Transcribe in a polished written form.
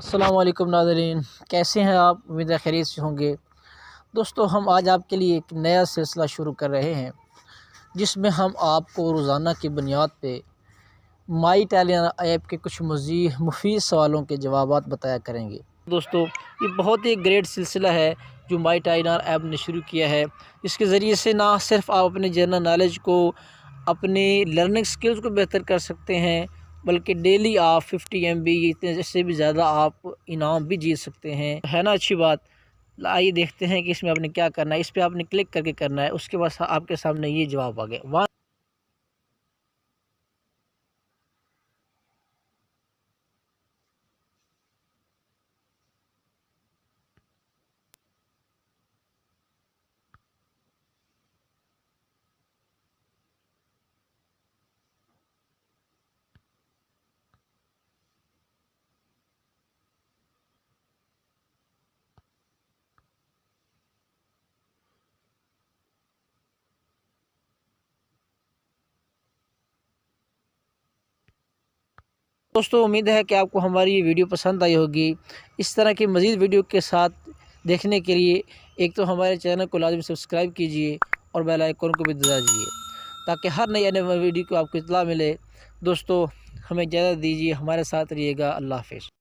अस्सलाम वालेकुम नाज़रीन, कैसे हैं आप? उम्मीद है खैरियत से होंगे। दोस्तों, हम आज आपके लिए एक नया सिलसिला शुरू कर रहे हैं जिसमें हम आपको रोज़ाना की बुनियाद पे माई इटालियन ऐप के कुछ मज़ीद मुफीद सवालों के जवाबात बताया करेंगे। दोस्तों, ये बहुत ही ग्रेट सिलसिला है जो माई इटालियन ऐप ने शुरू किया है। इसके ज़रिए से ना सिर्फ़ आप अपने जनरल नॉलेज को, अपने लर्निंग स्किल्स को बेहतर कर सकते हैं, बल्कि डेली आप 50 MB इतने से भी ज़्यादा आप इनाम भी जीत सकते हैं। है ना अच्छी बात? आइए देखते हैं कि इसमें आपने क्या करना है। इस पे आपने क्लिक करके करना है, उसके बाद आपके सामने ये जवाब आ गया। दोस्तों, उम्मीद है कि आपको हमारी ये वीडियो पसंद आई होगी। इस तरह की मज़ीद वीडियो के साथ देखने के लिए एक तो हमारे चैनल को लाज़मी सब्सक्राइब कीजिए और बेल आइकन को भी दबा दीजिए ताकि हर नई आने वाली वीडियो को आपको इत्तला मिले। दोस्तों, हमें इजाज़त दीजिए, हमारे साथ रहिएगा। अल्लाह हाफ़िज़।